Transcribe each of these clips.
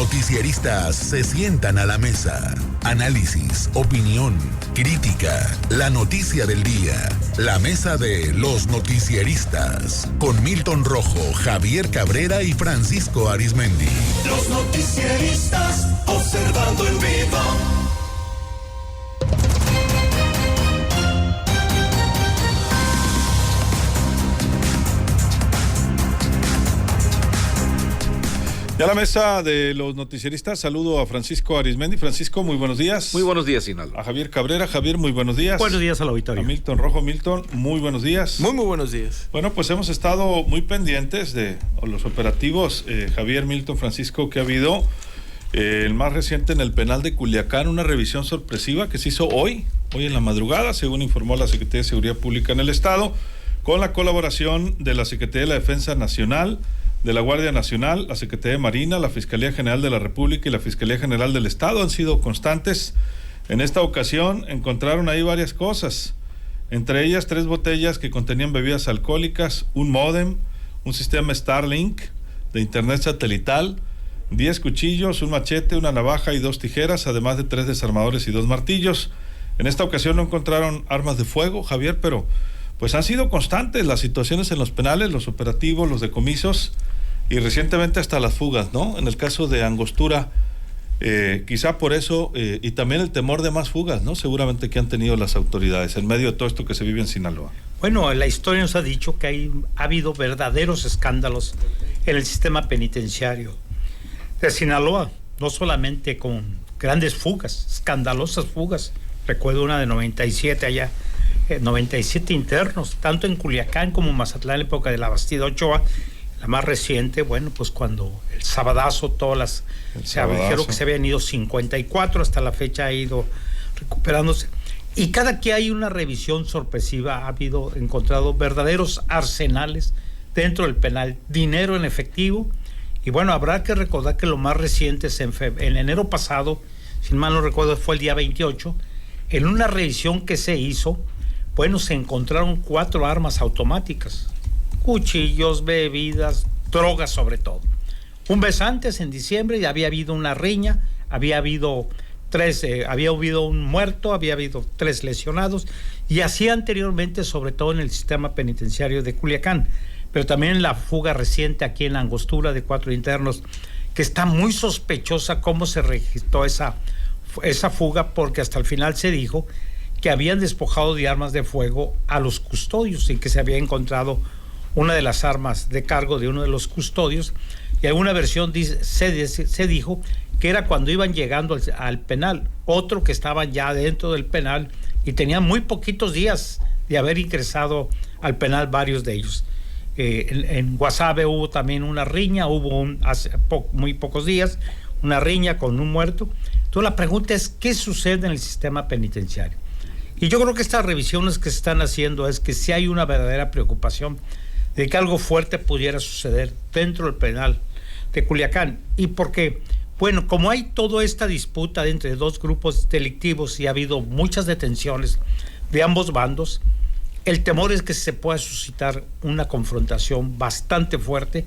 noticieristas se sientan a la mesa. Análisis, opinión, crítica, la noticia del día. La mesa de los noticieristas. Con Milton Rojo, Javier Cabrera y Francisco Arizmendi. Los noticieristas observando en vivo. Ya a la mesa de los noticieristas, saludo a Francisco Arizmendi. Francisco, muy buenos días. Muy buenos días, Sinaloa. A Javier Cabrera. Javier, muy buenos días. Buenos días al auditorio. A Milton Rojo. Milton, muy buenos días. Muy buenos días. Bueno, pues hemos estado muy pendientes de los operativos, Javier, Milton, Francisco, que ha habido. El más reciente en el penal de Culiacán, una revisión sorpresiva que se hizo hoy en la madrugada, según informó la Secretaría de Seguridad Pública en el Estado, con la colaboración de la Secretaría de la Defensa Nacional, de la Guardia Nacional, la Secretaría de Marina, la Fiscalía General de la República y la Fiscalía General del Estado. Han sido constantes. En esta ocasión encontraron ahí varias cosas, entre ellas 3 botellas que contenían bebidas alcohólicas, un módem, un sistema Starlink de internet satelital, 10 cuchillos, un machete, una navaja y 2 tijeras, además de 3 desarmadores y 2 martillos. En esta ocasión no encontraron armas de fuego, Javier, pero pues han sido constantes las situaciones en los penales, los operativos, los decomisos y recientemente hasta las fugas, ¿no? En el caso de Angostura, quizá por eso, y también el temor de más fugas, ¿no? Seguramente que han tenido las autoridades en medio de todo esto que se vive en Sinaloa. Bueno, la historia nos ha dicho que ha habido verdaderos escándalos en el sistema penitenciario de Sinaloa, no solamente con grandes fugas, escandalosas fugas. Recuerdo una de 97 allá, 97 internos, tanto en Culiacán como en Mazatlán, en la época de la Bastida Ochoa. La más reciente, bueno, pues cuando el sabadazo, se dijeron que se habían ido 54, hasta la fecha ha ido recuperándose. Y cada que hay una revisión sorpresiva, ha encontrado verdaderos arsenales dentro del penal, dinero en efectivo. Y bueno, habrá que recordar que lo más reciente es en enero pasado, si mal no recuerdo, fue el día 28, en una revisión que se hizo, bueno, se encontraron 4 armas automáticas, cuchillos, bebidas, drogas sobre todo. Un mes antes, en diciembre, ya había habido una riña, había habido un muerto, había habido 3 lesionados, y así anteriormente, sobre todo en el sistema penitenciario de Culiacán, pero también la fuga reciente aquí en Angostura de 4 internos, que está muy sospechosa cómo se registró esa fuga, porque hasta el final se dijo que habían despojado de armas de fuego a los custodios y que se había encontrado una de las armas de cargo de uno de los custodios, y alguna versión se dijo que era cuando iban llegando al penal, otro que estaba ya dentro del penal y tenían muy poquitos días de haber ingresado al penal varios de ellos. En Guasave hubo también una riña, hace muy pocos días, una riña con un muerto. Entonces la pregunta es, ¿qué sucede en el sistema penitenciario? Y yo creo que estas revisiones que se están haciendo es que sí hay una verdadera preocupación de que algo fuerte pudiera suceder dentro del penal de Culiacán. Y porque, bueno, como hay toda esta disputa entre 2 grupos delictivos y ha habido muchas detenciones de ambos bandos, el temor es que se pueda suscitar una confrontación bastante fuerte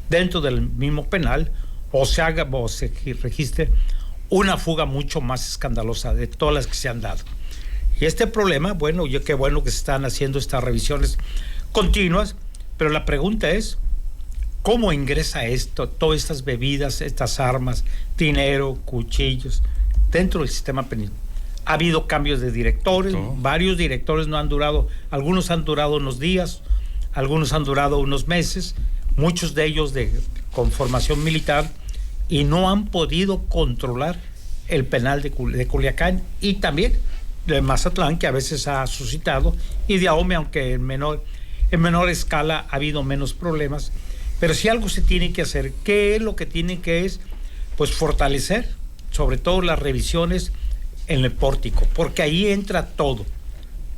dentro del mismo penal, o se registre una fuga mucho más escandalosa de todas las que se han dado. Y este problema, bueno, qué bueno que se están haciendo estas revisiones continuas, pero la pregunta es, ¿cómo ingresa todas estas bebidas, estas armas, dinero, cuchillos, dentro del sistema penitenciario? Ha habido cambios de directores, varios directores no han durado, algunos han durado unos días, algunos han durado unos meses, muchos de ellos con formación militar, y no han podido controlar el penal de Culiacán y también de Mazatlán, que a veces ha suscitado, y de Ahome, aunque en menor escala ha habido menos problemas. Pero si algo se tiene que hacer, ¿qué es lo que tiene que es? Pues fortalecer, sobre todo las revisiones en el pórtico, porque ahí entra todo,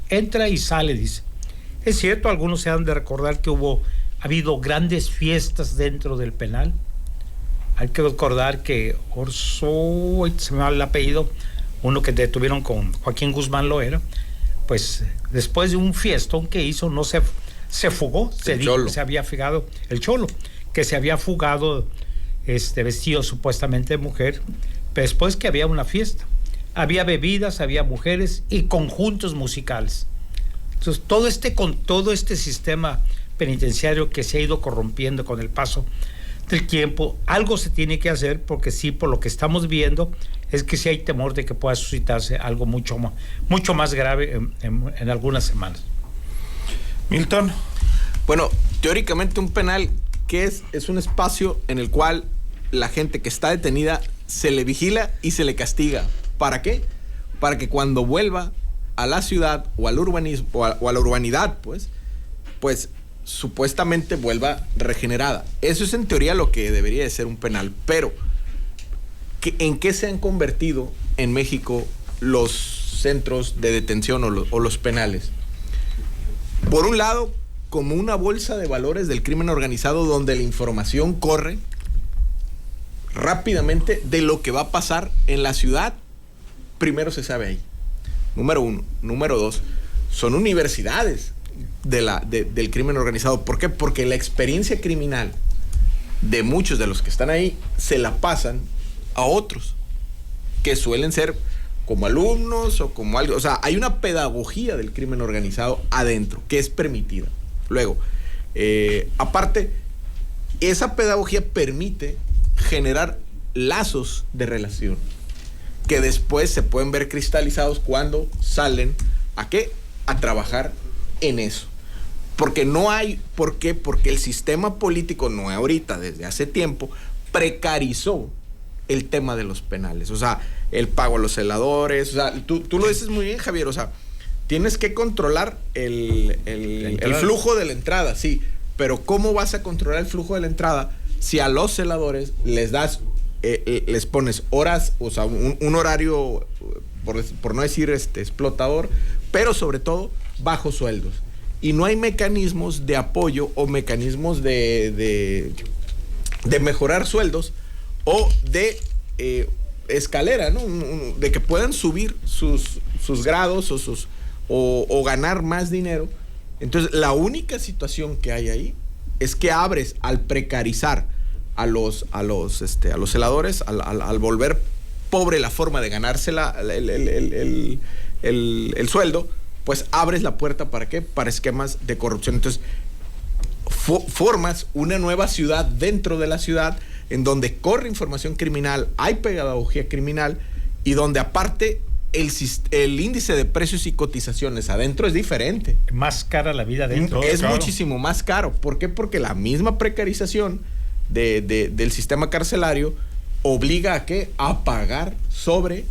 entra y sale, dice. Es cierto, algunos se han de recordar que ha habido grandes fiestas dentro del penal. Hay que recordar que Orso, se me va el apellido, uno que detuvieron con Joaquín Guzmán Loera, pues después de un fiestón que hizo, no se fugó, se dijo que se había fugado, el Cholo, que se había fugado vestido supuestamente de mujer, pero después que había una fiesta. Había bebidas, había mujeres y conjuntos musicales. Entonces, todo este sistema penitenciario que se ha ido corrompiendo con el paso del tiempo, algo se tiene que hacer, porque sí, por lo que estamos viendo, es que sí hay temor de que pueda suscitarse algo mucho más grave en algunas semanas. Milton. Bueno, teóricamente un penal, ¿qué es? Es un espacio en el cual la gente que está detenida se le vigila y se le castiga. ¿Para qué? Para que cuando vuelva a la ciudad o al urbanismo o a la urbanidad, pues supuestamente vuelva regenerada. Eso es en teoría lo que debería de ser un penal. Pero ¿en qué se han convertido en México los centros de detención o los penales? Por un lado, como una bolsa de valores del crimen organizado, donde la información corre rápidamente de lo que va a pasar en la ciudad. Primero se sabe ahí. Número uno. Número dos, son universidades del crimen organizado. ¿Por qué? Porque la experiencia criminal de muchos de los que están ahí se la pasan a otros, que suelen ser como alumnos o como algo. O sea, hay una pedagogía del crimen organizado adentro, que es permitida. Luego, aparte, esa pedagogía permite generar lazos de relación que después se pueden ver cristalizados cuando salen ¿a qué? A trabajar en eso. Porque no hay, ¿por qué? Porque el sistema político, no ahorita, desde hace tiempo, precarizó el tema de los penales. O sea, el pago a los celadores, o sea, tú lo dices muy bien, Javier, o sea, tienes que controlar el flujo de la entrada, sí, pero ¿cómo vas a controlar el flujo de la entrada si a los celadores les pones horas, o sea, un horario, por no decir explotador, pero sobre todo bajos sueldos? Y no hay mecanismos de apoyo o mecanismos de mejorar sueldos o de escalera, ¿no? De que puedan subir sus grados o ganar más dinero. Entonces, la única situación que hay ahí es que abres, al precarizar a los celadores, al volver pobre la forma de ganarse el sueldo, pues abres la puerta ¿para qué? Para esquemas de corrupción. Entonces, formas una nueva ciudad dentro de la ciudad, en donde corre información criminal, hay pedagogía criminal, y donde aparte el índice de precios y cotizaciones adentro es diferente. Más cara la vida adentro. Es muchísimo más caro. ¿Por qué? Porque la misma precarización del sistema carcelario obliga a ¿qué? A pagar sobre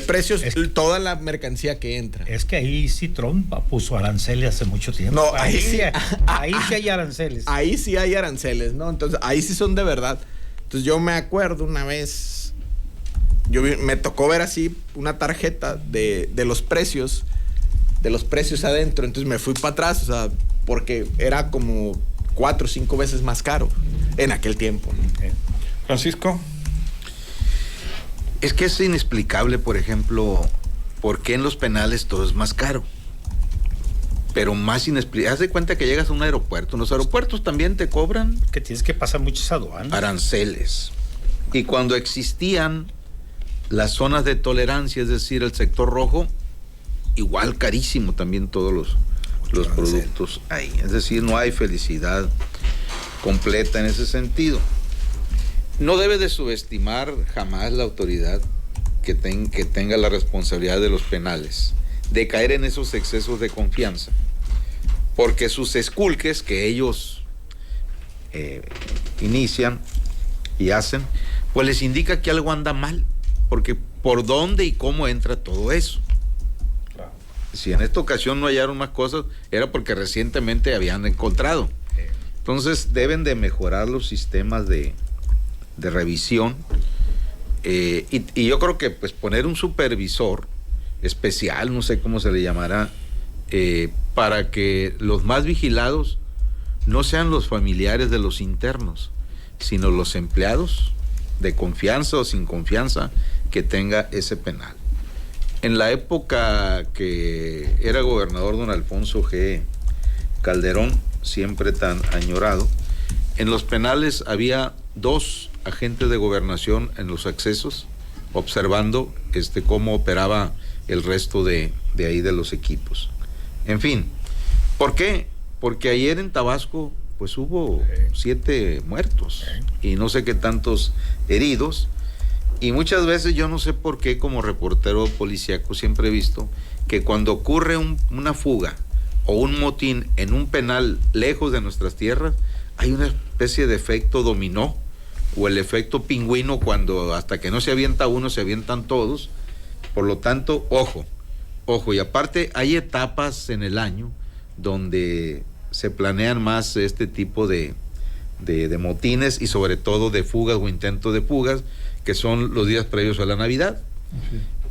precios toda la mercancía que entra. Es que ahí sí Trump puso aranceles hace mucho tiempo. No, ahí sí hay aranceles. Ahí sí hay aranceles, ¿no? Entonces, ahí sí son de verdad. Entonces, yo me acuerdo una vez, me tocó ver así una tarjeta de los precios adentro. Entonces me fui para atrás, o sea, porque era como 4 o 5 veces más caro en aquel tiempo, ¿no? Francisco. Es que es inexplicable, por ejemplo, por qué en los penales todo es más caro. Pero más inexplicable. Haz de cuenta que llegas a un aeropuerto. En los aeropuertos también te cobran. Que tienes que pasar muchas aduanas. Aranceles. Y cuando existían las zonas de tolerancia, es decir, el sector rojo, igual carísimo también todos los productos hay. Es decir, no hay felicidad completa en ese sentido. No debe de subestimar jamás la autoridad que tenga la responsabilidad de los penales, de caer en esos excesos de confianza, porque sus esculques que ellos inician y hacen, pues les indica que algo anda mal, porque por dónde y cómo entra todo eso. Si en esta ocasión no hallaron más cosas, era porque recientemente habían encontrado. Entonces deben de mejorar los sistemas de revisión, y yo creo que pues poner un supervisor especial, no sé cómo se le llamará, para que los más vigilados no sean los familiares de los internos, sino los empleados de confianza o sin confianza que tenga ese penal. En la época que era gobernador don Alfonso G. Calderón, siempre tan añorado, En los penales había 2 agentes de gobernación en los accesos, observando cómo operaba el resto de ahí de los equipos. En fin, ¿por qué? Porque ayer en Tabasco pues hubo 7 muertos y no sé qué tantos heridos, y muchas veces yo no sé por qué, como reportero policíaco siempre he visto que cuando ocurre una fuga o un motín en un penal lejos de nuestras tierras, hay una especie de efecto dominó o el efecto pingüino, cuando hasta que no se avienta uno se avientan todos. Por lo tanto, ojo, y aparte hay etapas en el año donde se planean más este tipo de motines y sobre todo de fugas o intentos de fugas, que son los días previos a la Navidad,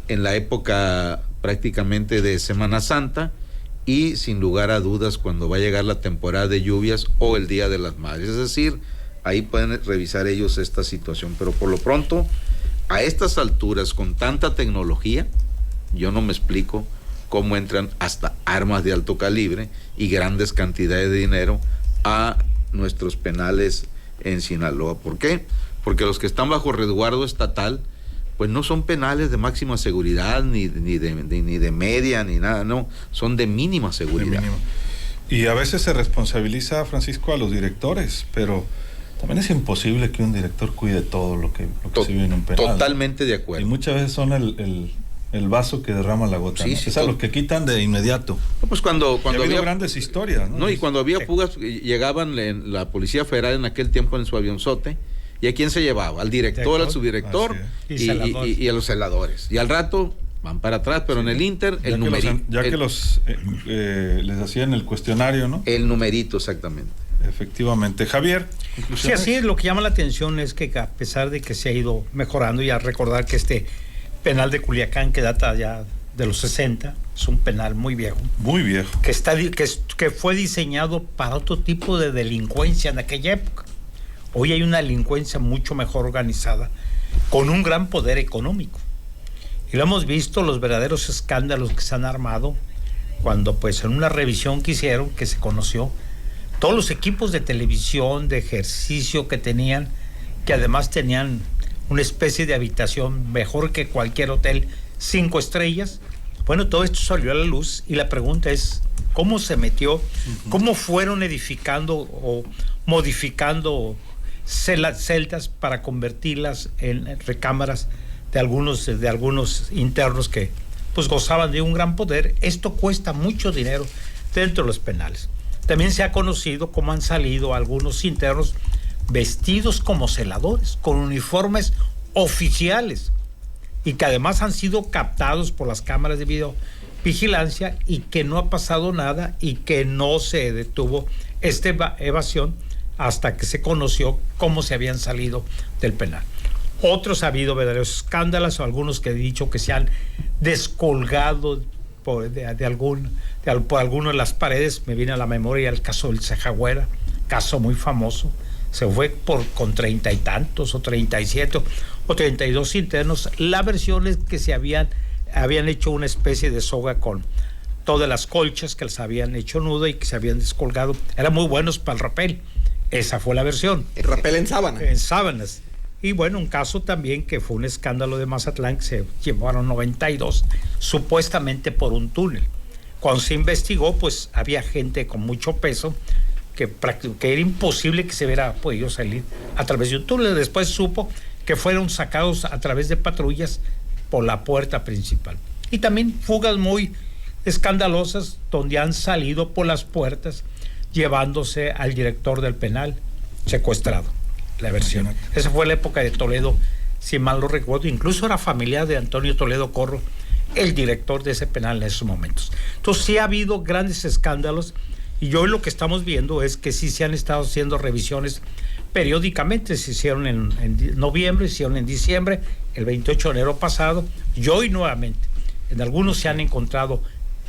en la época prácticamente de Semana Santa y sin lugar a dudas cuando va a llegar la temporada de lluvias o el Día de las Madres. Es decir, ahí pueden revisar ellos esta situación, pero por lo pronto, a estas alturas, con tanta tecnología, yo no me explico cómo entran hasta armas de alto calibre y grandes cantidades de dinero a nuestros penales en Sinaloa. ¿Por qué? Porque los que están bajo resguardo estatal, pues no son penales de máxima seguridad, ni de media, ni nada, no, son de mínima seguridad. Y a veces se responsabiliza, Francisco, a los directores, pero también es imposible que un director cuide todo lo que se vive en un penal. Totalmente de acuerdo. Y muchas veces son el vaso que derrama la gota. Sí, ¿no? sí, es a los que quitan de inmediato. No, pues cuando había grandes historias, ¿no? No, y cuando había fugas, llegaban la Policía Federal en aquel tiempo en su avionzote, ¿y a quién se llevaba? Al director, al subdirector y a los celadores. Y al rato van para atrás, pero en el Inter, el numerito. Les hacían el cuestionario, ¿no? El numerito, exactamente. Efectivamente. Javier, sí, así es. Lo que llama la atención es que a pesar de que se ha ido mejorando, y a recordar que este penal de Culiacán, que data ya de los 60, es un penal muy viejo. Muy viejo. Que fue diseñado para otro tipo de delincuencia en aquella época. Hoy hay una delincuencia mucho mejor organizada, con un gran poder económico. Y lo hemos visto, los verdaderos escándalos que se han armado, cuando pues en una revisión que hicieron, que se conoció, todos los equipos de televisión, de ejercicio que tenían, que además tenían una especie de habitación mejor que cualquier hotel 5 estrellas. Bueno, todo esto salió a la luz y la pregunta es, ¿cómo se metió? ¿Cómo fueron edificando o modificando celdas para convertirlas en recámaras de algunos internos que pues gozaban de un gran poder? Esto cuesta mucho dinero dentro de los penales. También se ha conocido cómo han salido algunos internos vestidos como celadores, con uniformes oficiales, y que además han sido captados por las cámaras de videovigilancia, y que no ha pasado nada y que no se detuvo esta evasión hasta que se conoció cómo se habían salido del penal. Otros ha habido verdaderos escándalos, o algunos que he dicho que se han descolgado por alguno de las paredes. Me viene a la memoria el caso del Cejagüera, caso muy famoso. Se fue con 30 y tantos, o 37, o 32 internos. La versión es que se habían hecho una especie de soga con todas las colchas, que les habían hecho nudo y que se habían descolgado. Eran muy buenos para el rapel. Esa fue la versión. El rapel en sábana. En sábanas. Y bueno, un caso también que fue un escándalo de Mazatlán, que se llevaron 92, supuestamente por un túnel. Cuando se investigó, pues había gente con mucho peso que era imposible que se hubiera podido salir a través de un túnel. Después supo que fueron sacados a través de patrullas por la puerta principal. Y también fugas muy escandalosas donde han salido por las puertas llevándose al director del penal secuestrado. La versión. Esa fue la época de Toledo, si mal no recuerdo. Incluso era familiar de Antonio Toledo Corro, el director de ese penal en esos momentos. Entonces sí ha habido grandes escándalos, y hoy lo que estamos viendo es que sí se han estado haciendo revisiones periódicamente. Se hicieron en noviembre, se hicieron en diciembre, el 28 de enero pasado, y hoy nuevamente. En algunos se han encontrado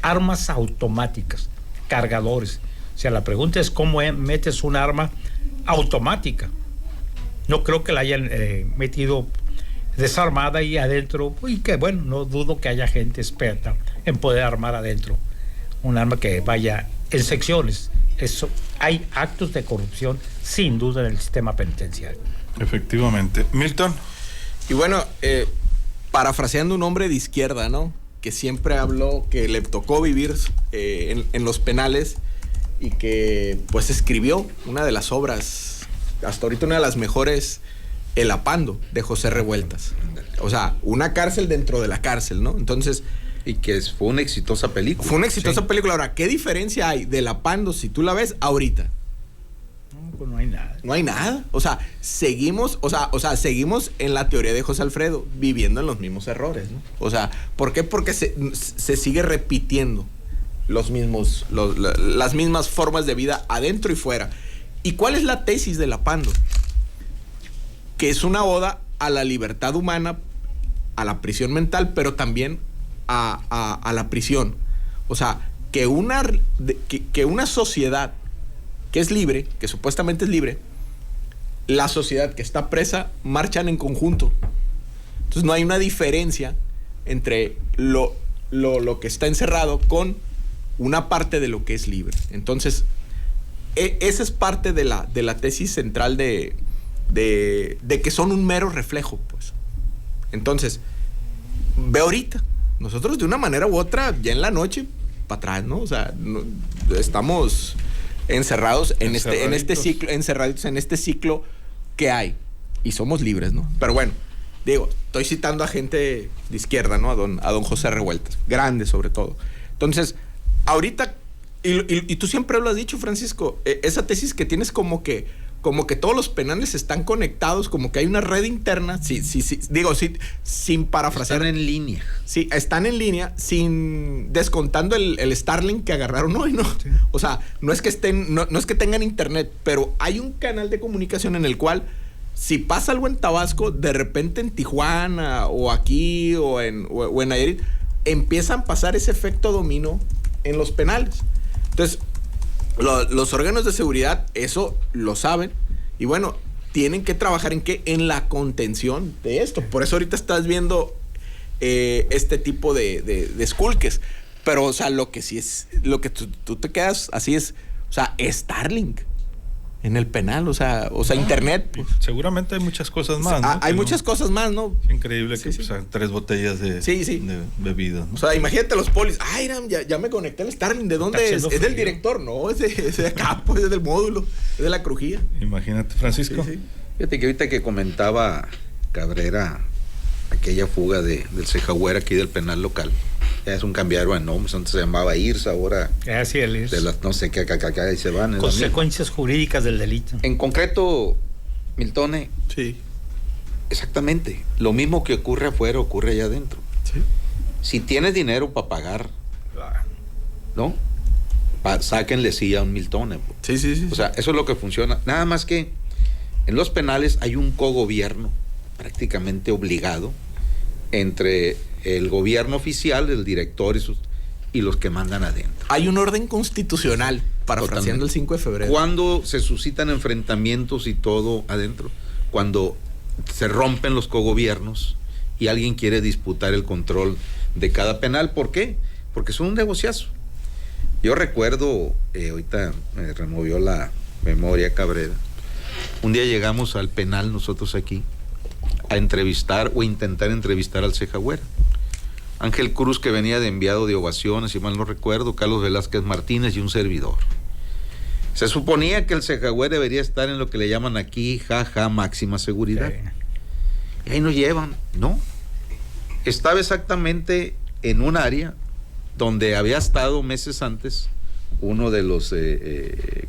armas automáticas, cargadores. O sea, la pregunta es cómo metes un arma automática. No creo que la hayan metido desarmada y adentro, y que bueno, no dudo que haya gente experta en poder armar adentro un arma que vaya en secciones, hay actos de corrupción sin duda en el sistema penitenciario. Efectivamente. Milton. Y bueno, parafraseando un hombre de izquierda, ¿no? Que siempre habló que le tocó vivir en los penales y que pues escribió una de las obras, hasta ahorita una de las mejores, El Apando, de José Revueltas. O sea, una cárcel dentro de la cárcel, ¿no? Entonces... Y que fue una exitosa película. Fue una exitosa película. Ahora, ¿qué diferencia hay de La Pando si tú la ves ahorita? No, pues no hay nada. No hay nada. O sea, seguimos en la teoría de José Alfredo, viviendo en los mismos errores, ¿no? O sea, ¿por qué? Porque se sigue repitiendo las mismas formas de vida adentro y fuera. ¿Y cuál es la tesis de La Pando? Que es una oda a la libertad humana, a la prisión mental, pero también a la prisión. O sea, que una sociedad que es libre, que supuestamente es libre, la sociedad que está presa, marchan en conjunto. Entonces no hay una diferencia entre lo que está encerrado con una parte de lo que es libre. Entonces, esa es parte de la tesis central de que son un mero reflejo, pues. Entonces, ve ahorita. Nosotros de una manera u otra, ya en la noche, para atrás, ¿no? O sea, estamos encerrados en este ciclo que hay. Y somos libres, ¿no? Pero bueno, digo, estoy citando a gente de izquierda, ¿no? A don José Revueltas. Grande, sobre todo. Entonces, ahorita, y tú siempre lo has dicho, Francisco, esa tesis que tienes como que todos los penales están conectados, como que hay una red interna, sin parafrasear. Están en línea. Sí, están en línea, descontando el Starlink que agarraron hoy, ¿no? Sí. O sea, no es que tengan internet, pero hay un canal de comunicación en el cual, si pasa algo en Tabasco, de repente en Tijuana, o aquí, o en Nayarit, empiezan a pasar ese efecto dominó en los penales. Entonces, los órganos de seguridad eso lo saben y bueno, tienen que trabajar en la contención de esto. Por eso ahorita estás viendo este tipo de esculques. Pero, o sea, lo que sí es, lo que tú te quedas así es, o sea, Starlink en el penal, o sea, internet. Pues. Seguramente hay muchas cosas más, ¿no? Hay muchas cosas más, ¿no? Es increíble que pues, 3 botellas de bebida, ¿no? O sea, imagínate los polis. Ay, ya me conecté al Starlink. ¿De dónde es? Es del director, no, es de acá, pues, es del módulo, es de la crujía. Imagínate, Francisco. Sí. Fíjate que ahorita que comentaba Cabrera aquella fuga del Cejagüera aquí del penal local. Ya es un cambiaron de nombres, antes se llamaba IRSA, ahora así es. De las no sé qué, ahí se van. Consecuencias jurídicas del delito. En concreto, Miltone, sí, exactamente, lo mismo que ocurre afuera ocurre allá adentro. Sí. Si tienes dinero para pagar, ¿no? Sáquenle sí a un Miltone. Sí. O sea, eso es lo que funciona. Nada más que en los penales hay un cogobierno prácticamente obligado entre el gobierno oficial, el director y los que mandan adentro. Hay un orden constitucional, parafraseando el 5 de febrero. Cuando se suscitan enfrentamientos y todo adentro, cuando se rompen los cogobiernos y alguien quiere disputar el control de cada penal. ¿Por qué? Porque son un negociazo. Yo recuerdo, ahorita me removió la memoria Cabrera, un día llegamos al penal nosotros aquí a entrevistar o intentar entrevistar al Cejagüera. Ángel Cruz, que venía de enviado de Ovaciones, si mal no recuerdo, Carlos Velázquez Martínez y un servidor. Se suponía que el Cejagüera debería estar en lo que le llaman aquí, máxima seguridad. Sí. Y ahí nos llevan, ¿no? Estaba exactamente en un área donde había estado meses antes uno de los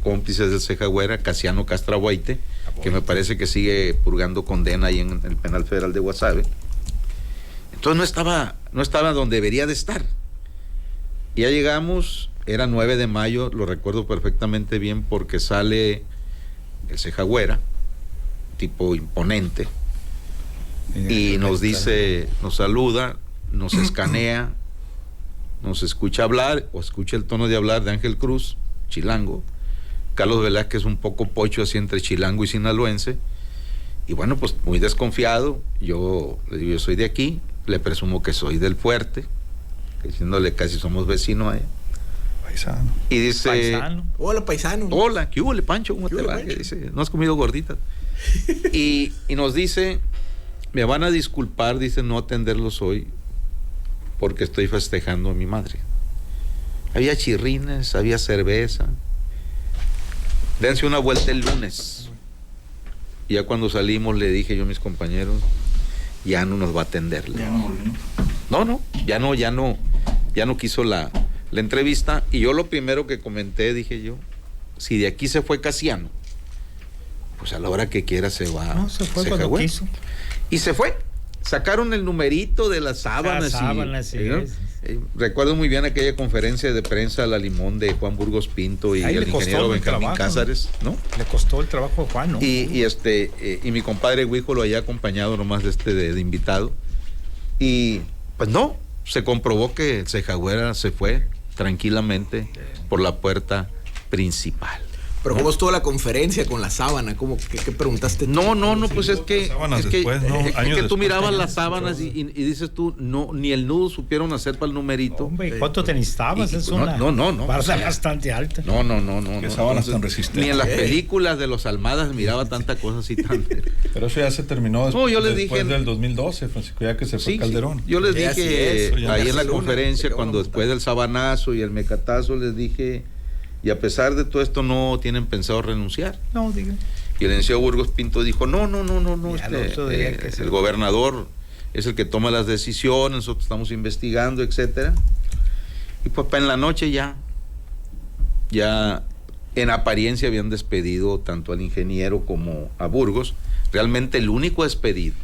cómplices del Cejagüera, Casiano Castrabuaite, que me parece que sigue purgando condena ahí en el penal federal de Guasave. Entonces no estaba donde debería de estar. Y ya llegamos, era 9 de mayo, lo recuerdo perfectamente bien porque sale el Cejagüera, tipo imponente, y nos dice, nos saluda, nos escanea, nos escucha hablar, o escucha el tono de hablar de Ángel Cruz, chilango. Carlos Velázquez un poco pocho así entre chilango y sinaloense. Y bueno, pues muy desconfiado. Yo le digo, yo soy de aquí, le presumo que soy del Fuerte, diciéndole casi somos vecinos allá. Paisano. Y dice, Paisano. Hola, paisano. hola, ¿qué hubo, Pancho? ¿Cómo ¿Qué te hubo, va? Pancho? Dice, ¿no has comido gorditas? y nos dice, me van a disculpar, dice, no atenderlos hoy porque estoy festejando a mi madre. Había chirrines, había cerveza. Dense una vuelta el lunes. Y ya cuando salimos le dije yo a mis compañeros, ya no nos va a atender. Ya no quiso la entrevista. Y yo lo primero que comenté, dije yo, si de aquí se fue Casiano, pues a la hora que quiera se va. No, se fue cuando quiso. Y se fue. Sacaron el numerito de las sábanas. Sí. Recuerdo muy bien aquella conferencia de prensa a la limón de Juan Burgos Pinto y Ahí el le costó ingeniero el Benjamín trabajo, Cázares, ¿no? Le costó el trabajo a Juan, ¿no? Y mi compadre Huijo lo había acompañado nomás de invitado. Y pues no, se comprobó que el Cejagüera se fue tranquilamente por la puerta principal. Pero ¿cómo estuvo la conferencia con la sábana? ¿Qué preguntaste tú? No, pues es que Años tú mirabas después. las sábanas y dices tú, no, ni el nudo supieron hacer para el numerito. Hombre, ¿cuánto te necesitabas? Es una barra bastante alta. No. Qué sábanas tan resistentes. Ni en las películas de los Almadas miraba tanta cosa así tan. Pero eso ya se terminó No, yo les después dije- del 2012, Francisco, ya que se fue Calderón. Yo les Sí, así dije es. ahí en la Barcelona, conferencia, pero cuando vamos a después del sabanazo y el mecatazo, les dije, y a pesar de todo esto no tienen pensado renunciar. No, diga. Y el licenciado Burgos Pinto dijo, no, Ya el otro día que se- el gobernador es el que toma las decisiones, nosotros estamos investigando, etcétera. Y pues en la noche ya en apariencia habían despedido tanto al ingeniero como a Burgos. Realmente el único despedido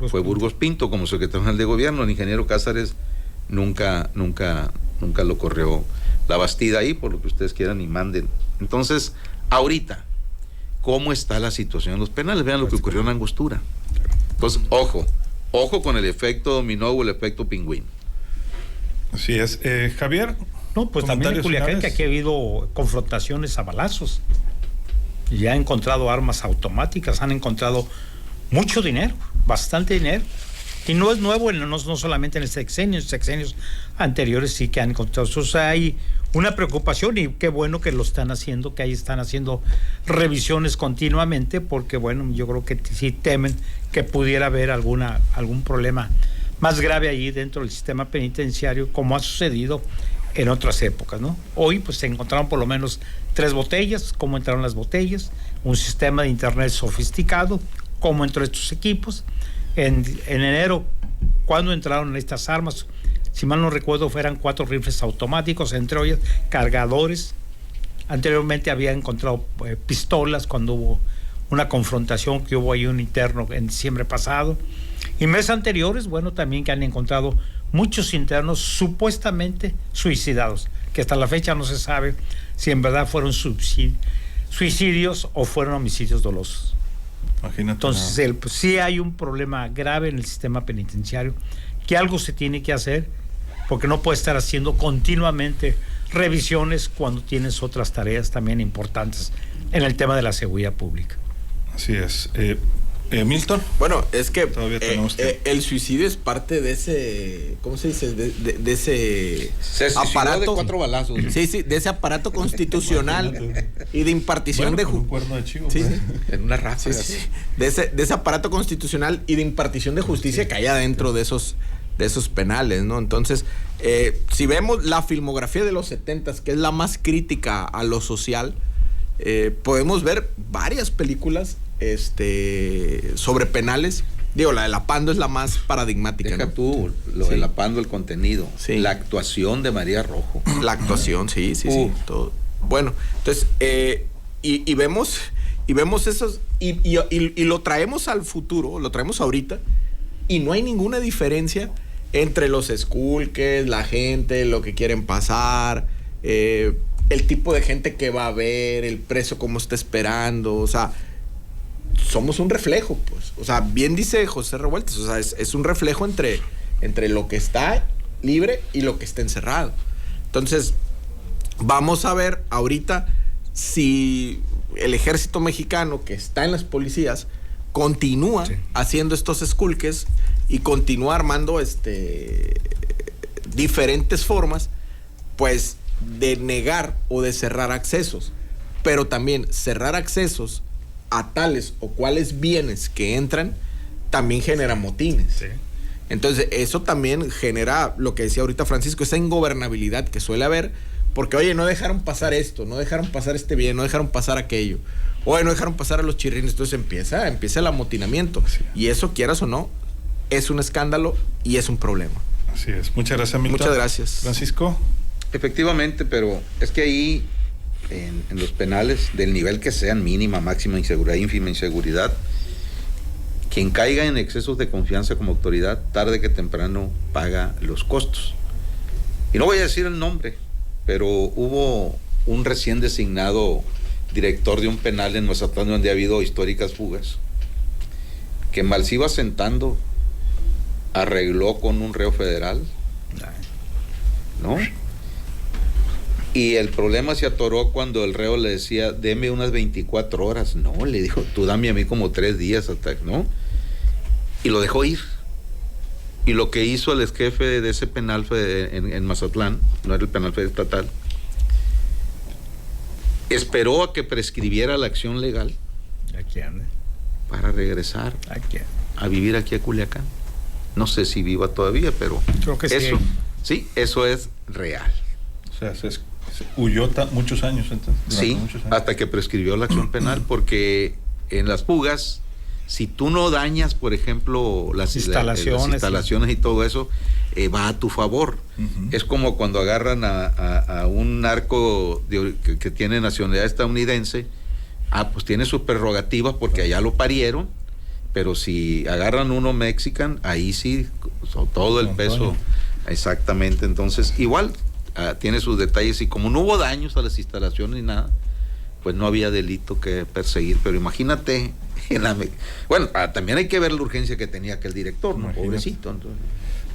fue Burgos Pinto como secretario general de gobierno. El ingeniero Cázares nunca lo corrió la Bastida ahí, por lo que ustedes quieran y manden. Entonces, ahorita, ¿cómo está la situación en los penales? Vean lo que ocurrió en Angostura. Entonces, ojo con el efecto dominó o el efecto pingüino. Así es. Javier. No, pues también en comentarios Culiacán, finales. que aquí ha habido confrontaciones a balazos. Ya han encontrado armas automáticas, han encontrado mucho dinero, bastante dinero. Y no es nuevo, no solamente en el sexenio, en sexenios anteriores sí que han encontrado. O sea, hay una preocupación y qué bueno que lo están haciendo, que ahí están haciendo revisiones continuamente, porque bueno, yo creo que sí temen que pudiera haber algún problema más grave allí dentro del sistema penitenciario, como ha sucedido en otras épocas, ¿no? Hoy pues se encontraron por lo menos 3 botellas, cómo entraron las botellas, un sistema de internet sofisticado, cómo entró estos equipos. En enero, cuando entraron estas armas, si mal no recuerdo, fueran 4 rifles automáticos, entre ellos cargadores. Anteriormente había encontrado pistolas cuando hubo una confrontación que hubo ahí un interno en diciembre pasado. Y meses anteriores, bueno, también que han encontrado muchos internos supuestamente suicidados, que hasta la fecha no se sabe si en verdad fueron suicidios o fueron homicidios dolosos. Imagínate. Entonces, pues, sí hay un problema grave en el sistema penitenciario, que algo se tiene que hacer, porque no puede estar haciendo continuamente revisiones cuando tienes otras tareas también importantes en el tema de la seguridad pública. Así es. Milton. Bueno, es que Todavía tenemos el suicidio es parte de ese, ¿cómo se dice? De ese Se suicidó aparato de 4 balazos. Sí, de ese aparato constitucional y de impartición Bueno, de con un justicia. cuerno de chivo. Sí, pues. En una ráfaga. Sí. De ese aparato constitucional y de impartición de justicia que hay adentro de esos penales, ¿no? Entonces, si vemos la filmografía de los 70s, que es la más crítica a lo social, podemos ver varias películas sobre penales. Digo, la de La Pando es la más paradigmática, Deja ¿no? tú lo Sí. de la Pando, el contenido. Sí. La actuación de María Rojo. La actuación, sí, todo. Bueno, entonces, y vemos esos, y lo traemos al futuro, lo traemos ahorita, y no hay ninguna diferencia entre los skulkers, la gente, lo que quieren pasar, el tipo de gente que va a ver, el precio cómo está esperando, o sea, somos un reflejo, pues. O sea, bien dice José Revueltas, o sea, es un reflejo entre lo que está libre y lo que está encerrado. Entonces, vamos a ver ahorita si el ejército mexicano que está en las policías continúa haciendo estos skulkers y continúa armando diferentes formas, pues de negar o de cerrar accesos, pero también cerrar accesos a tales o cuales bienes que entran también genera motines. Sí. Entonces, eso también genera lo que decía ahorita Francisco, esa ingobernabilidad que suele haber, porque, oye, no dejaron pasar esto, no dejaron pasar este bien, no dejaron pasar aquello, oye, no dejaron pasar a los chirrines. Entonces empieza el amotinamiento. Sí. Y eso, quieras o no, es un escándalo y es un problema. Así es. Muchas gracias, Milton. Muchas gracias. Francisco. Efectivamente, pero es que ahí, en los penales, del nivel que sean, mínima, máxima inseguridad, ínfima inseguridad, quien caiga en excesos de confianza como autoridad, tarde que temprano paga los costos. Y no voy a decir el nombre, pero hubo un recién designado director de un penal en Mazatlán donde ha habido históricas fugas, que mal se iba sentando, arregló con un reo federal, ¿no? Y el problema se atoró cuando el reo le decía, deme unas 24 horas. No, le dijo, tú dame a mí como 3 días, ¿no? Y lo dejó ir. Y lo que hizo el ex jefe de ese penal en Mazatlán, no era el penal estatal, esperó a que prescribiera la acción legal para regresar a vivir aquí a Culiacán. No sé si viva todavía, pero creo que eso, sí, eso es real. O sea, se huyó muchos años entonces. Sí, Muchos años. hasta que prescribió la acción penal, porque en las fugas, si tú no dañas, por ejemplo, las instalaciones y todo eso, va a tu favor. Uh-huh. Es como cuando agarran a un narco que tiene nacionalidad estadounidense, pues tiene sus prerrogativas porque allá lo parieron, pero si agarran uno mexican, ahí sí, todo el peso, exactamente. Entonces, igual, tiene sus detalles, y como no hubo daños a las instalaciones ni nada, pues no había delito que perseguir. Pero imagínate, también hay que ver la urgencia que tenía aquel director, ¿no? Imagínate. Pobrecito. Entonces.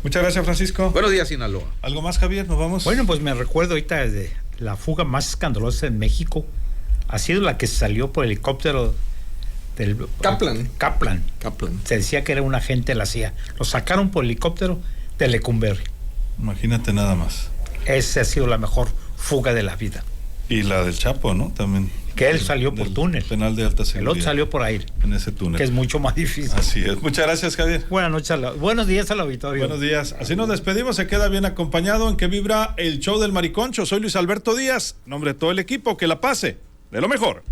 Muchas gracias, Francisco. Buenos días, Sinaloa. ¿Algo más, Javier? ¿Nos vamos? Bueno, pues me recuerdo ahorita de la fuga más escandalosa en México. Ha sido la que salió por helicóptero del Kaplan. Se decía que era un agente de la CIA. Lo sacaron por helicóptero de Lecumberri. Imagínate nada más. Esa ha sido la mejor fuga de la vida. Y la del Chapo, ¿no? También. Que él salió por túnel. Penal de alta seguridad. El otro salió por aire. En ese túnel. Que es mucho más difícil. Así es. Muchas gracias, Javier. Buenas noches. Buenos días al auditorio. Buenos días. Así nos despedimos. Se queda bien acompañado en que vibra el show del Mariconcho. Soy Luis Alberto Díaz. En nombre de todo el equipo, que la pase de lo mejor.